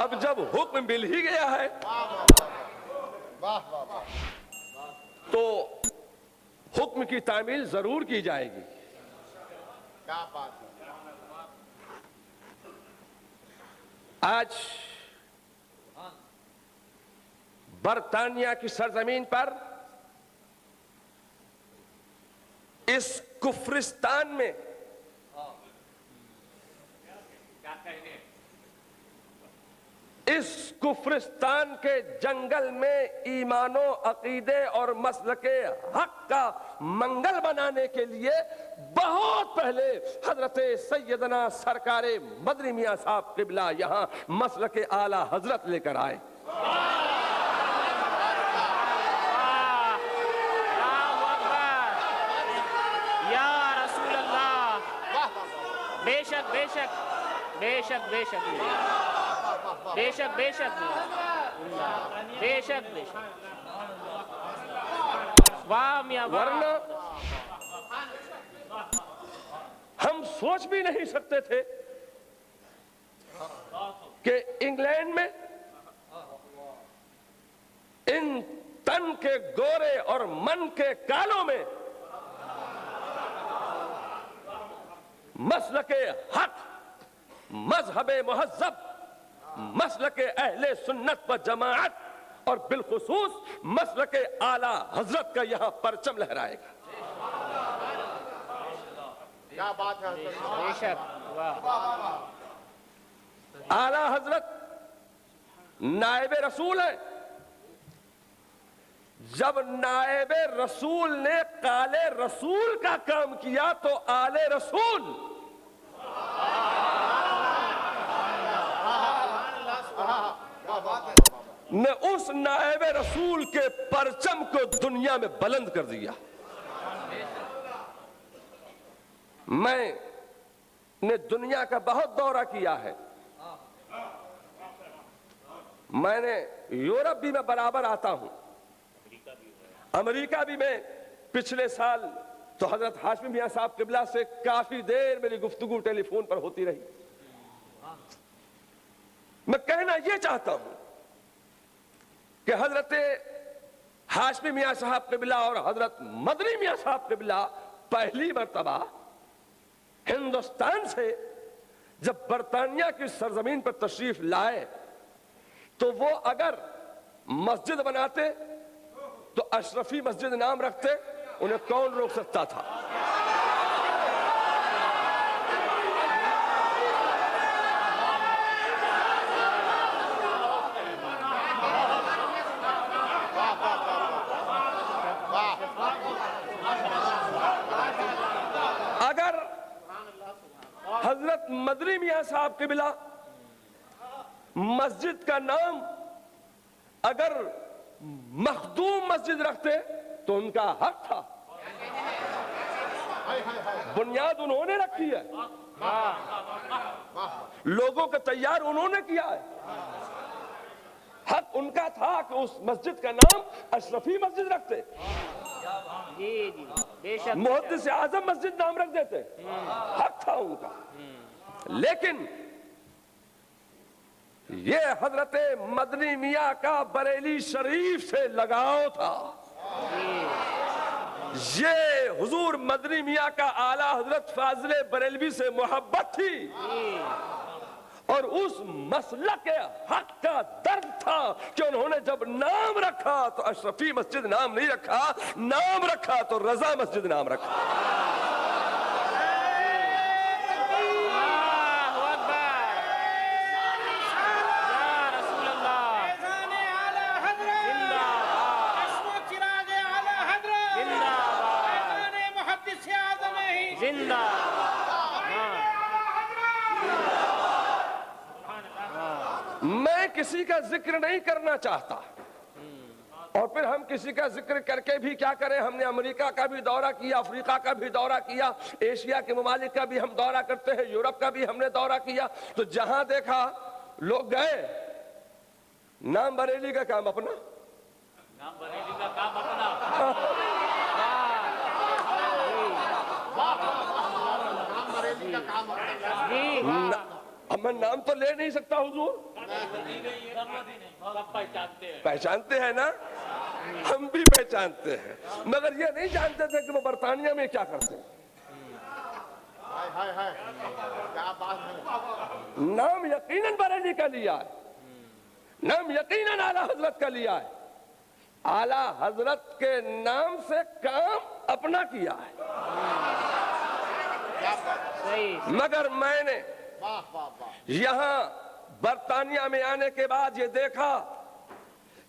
اب جب حکم مل ہی گیا ہے تو حکم کی تعمیل ضرور کی جائے گی. کیا بات ہے. آج برطانیہ کی سرزمین پر اس کفرستان میں اس کفرستان کے جنگل میں ایمان و عقیدے اور مسلک حق کا منگل بنانے کے لیے بہت پہلے حضرت سیدنا سرکار مدنی میاں صاحب قبلہ یہاں مسلک اعلی حضرت لے کر آئے. بے شک بے شک بے شک بے شک بے شک بے شک بے شک بے شک. واہ میاں ورنہ ہم سوچ بھی نہیں سکتے تھے کہ انگلینڈ میں ان تن کے گورے اور من کے کالوں میں مسلک حق، مذہب مہذب، مسلک اہل سنت و جماعت اور بالخصوص مسلک اعلی حضرت کا یہاں پرچم لہرائے گا. کیا بات ہے. بے شک. اعلی حضرت نائب رسول ہے. جب نائب رسول نے قال رسول کا کام کیا تو آل رسول نے اس نائب رسول کے پرچم کو دنیا میں بلند کر دیا. میں نے دنیا کا بہت دورہ کیا ہے. میں نے یورپ بھی میں برابر آتا ہوں، امریکہ بھی. میں پچھلے سال تو حضرت ہاشمی میاں صاحب قبلہ سے کافی دیر میری گفتگو ٹیلی فون پر ہوتی رہی. میں کہنا یہ چاہتا ہوں کہ حضرت ہاشمی میاں صاحب قبلہ اور حضرت مدنی میاں صاحب قبلہ پہلی مرتبہ ہندوستان سے جب برطانیہ کی سرزمین پر تشریف لائے تو وہ اگر مسجد بناتے تو اشرفی مسجد نام رکھتے. انہیں کون روک سکتا تھا؟ اگر حضرت مدنی میاں صاحب قبلہ مسجد کا نام اگر مخدوم مسجد رکھتے تو ان کا حق تھا. بنیاد انہوں نے رکھی ہے، لوگوں کو تیار انہوں نے کیا ہے. حق ان کا تھا کہ اس مسجد کا نام اشرفی مسجد رکھتے، محدث اعظم مسجد نام رکھ دیتے. حق تھا ان کا. لیکن یہ حضرت مدنی میاں کا بریلی شریف سے لگاؤ تھا. یہ حضور مدنی میاں کا اعلیٰ حضرت فاضل بریلوی سے محبت تھی اور اس مسلک حق کا درد تھا کہ انہوں نے جب نام رکھا تو اشرفی مسجد نام نہیں رکھا، نام رکھا تو رضا مسجد نام رکھا. میں کسی کا ذکر نہیں کرنا چاہتا اور پھر ہم کسی کا ذکر کر کے بھی کیا کریں. ہم نے امریکہ کا بھی دورہ کیا، افریقہ کا بھی دورہ کیا، ایشیا کے ممالک کا بھی ہم دورہ کرتے ہیں، یورپ کا بھی ہم نے دورہ کیا. تو جہاں دیکھا لوگ گئے، نام بریلی کا کام اپنا، اب میں نام تو لے نہیں سکتا حضور. پہچانتے ہیں نا؟ ہم بھی پہچانتے ہیں، مگر یہ نہیں جانتے تھے کہ وہ برطانیہ میں کیا کرتے ہیں۔ ہائے ہائے کیا بات ہے، نام یقیناً بریلی کا لیا ہے، نام یقیناً اعلیٰ حضرت کا لیا ہے، اعلیٰ حضرت کے نام سے کام اپنا کیا ہے، صحیح، مگر میں نے واہ واہ واہ، یہاں برطانیہ میں آنے کے بعد یہ دیکھا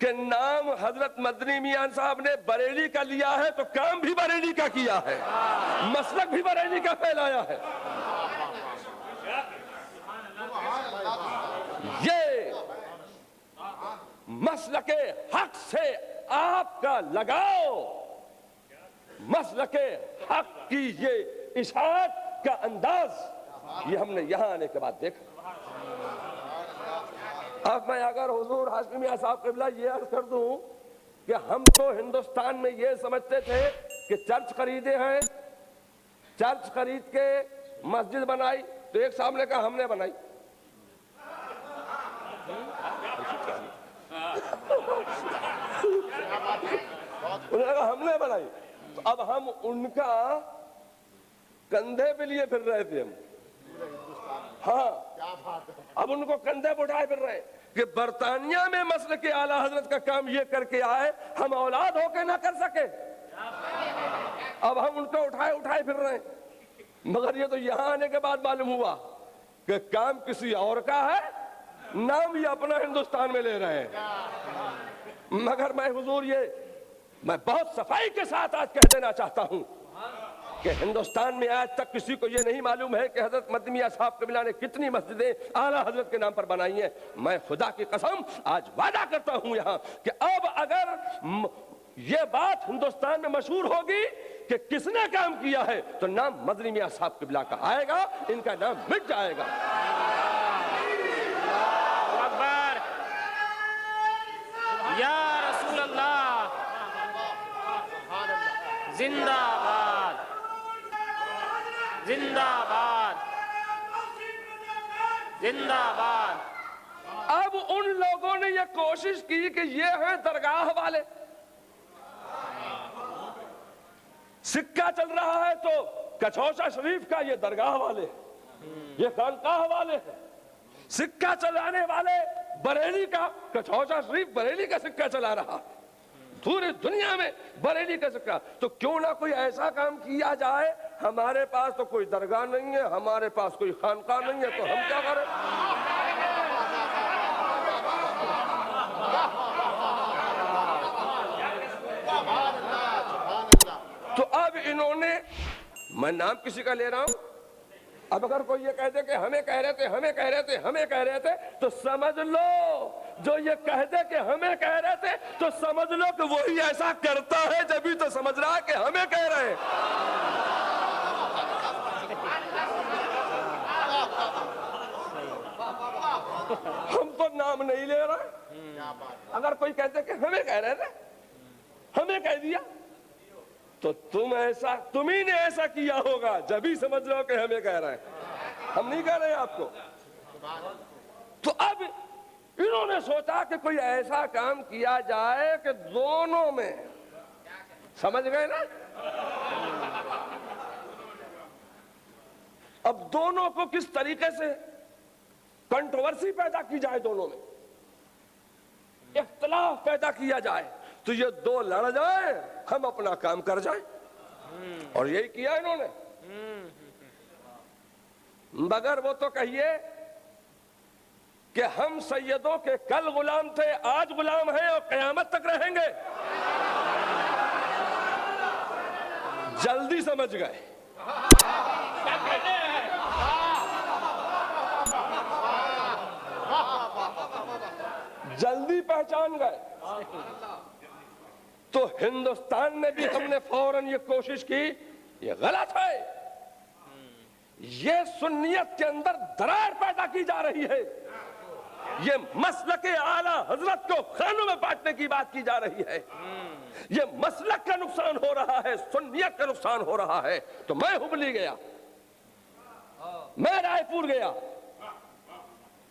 کہ نام حضرت مدنی میاں صاحب نے بریلی کا لیا ہے تو کام بھی بریلی کا کیا ہے، مسلک بھی بریلی کا پھیلایا ہے۔ یہ مسلک حق سے آپ کا لگاؤ، مسلک حق کی یہ اشاعت کا انداز، یہ ہم نے یہاں آنے کے بعد دیکھا۔ اب میں اگر حضور ہاشمی میاں صاحب قبلہ یہ عرض کر دوں کہ ہم تو ہندوستان میں یہ سمجھتے تھے کہ چرچ خریدے ہیں، چرچ خرید کے مسجد بنائی، تو ایک صاحب نے کہا ہم نے بنائی، انہوں نے کہا ہم نے بنائی، تو اب ہم ان کا کندھے پہ لیے پھر رہے تھے ہم، ہاں کیا بات ہے، اب ان کو کندھے پہ اٹھائے پھر رہے کہ برطانیہ میں مسلک اعلیٰ حضرت کا کام یہ کر کے آئے، ہم اولاد ہو کے نہ کر سکے، اب ہم ان کو اٹھائے پھر رہے ہیں، مگر یہ تو یہاں آنے کے بعد معلوم ہوا کہ کام کسی اور کا ہے، نام یہ اپنا ہندوستان میں لے رہے ہیں۔ مگر میں حضور میں بہت صفائی کے ساتھ آج کہہ دینا چاہتا ہوں کہ ہندوستان میں آج تک کسی کو یہ نہیں معلوم ہے کہ حضرت مدنی میاں صاحب قبلہ نے کتنی مسجدیں اعلیٰ حضرت کے نام پر بنائی ہیں۔ میں خدا کی قسم آج وعدہ کرتا ہوں یہاں کہ اب اگر یہ بات ہندوستان میں مشہور ہوگی کہ کس نے کام کیا ہے تو نام مدنی میاں صاحب قبلہ کا آئے گا، ان کا نام مٹ جائے گا۔ اکبر یا رسول اللہ، زندہ باد، زندہ باد، زندہ باد۔ اب ان لوگوں نے یہ کوشش کی کہ یہ ہیں درگاہ والے، سکہ چل رہا ہے تو کچھوچا شریف کا یہ درگاہ والے، یہ خانقاہ والے ہیں، سکہ چلانے والے بریلی کا، کچھوچا شریف بریلی کا سکہ چلا رہا، پوری دنیا میں بریلی کا سکہ، تو کیوں نہ کوئی ایسا کام کیا جائے، ہمارے پاس تو کوئی درگاہ نہیں ہے، ہمارے پاس کوئی خانقاہ نہیں ہے، تو ہم کیا کریں؟ تو اب انہوں نے، میں نام کسی کا لے رہا ہوں، اب اگر کوئی یہ کہہ دے کہ ہمیں کہہ رہے تھے، ہمیں کہہ رہے تھے، ہمیں کہہ رہے تھے، تو سمجھ لو جو یہ کہہ دے کہ ہمیں کہہ رہے تھے تو سمجھ لو کہ وہی ایسا کرتا ہے جبھی تو سمجھ رہا ہے کہ ہمیں کہہ رہے ہیں۔ ہم تو نام نہیں لے رہے، اگر کوئی کہتے کہ ہمیں کہہ رہے تھے، ہمیں کہہ دیا، تو تم ہی نے ایسا کیا ہوگا جبھی سمجھ لو کہ ہمیں کہہ رہے ہیں، ہم نہیں کہہ رہے آپ کو۔ تو اب انہوں نے سوچا کہ کوئی ایسا کام کیا جائے کہ دونوں میں، سمجھ گئے نا، اب دونوں کو کس طریقے سے کنٹروورسی پیدا کی جائے، دونوں میں اختلاف پیدا کیا جائے، تو یہ دو لڑ جائیں، ہم اپنا کام کر جائیں، اور یہی کیا انہوں نے۔ مگر وہ تو کہیے کہ ہم سیدوں کے کل غلام تھے، آج غلام ہیں اور قیامت تک رہیں گے، جلدی سمجھ گئے، جلدی پہچان گئے۔ تو ہندوستان میں بھی ہم نے فوراً یہ کوشش کی، یہ غلط ہے، یہ سنیت کے اندر درار پیدا کی جا رہی ہے، یہ مسلک اعلیٰ حضرت کو خانوں میں بانٹنے کی بات کی جا رہی ہے، یہ مسلک کا نقصان ہو رہا ہے، سنیت کا نقصان ہو رہا ہے۔ تو میں ہبلی گیا، میں رائے پور گیا،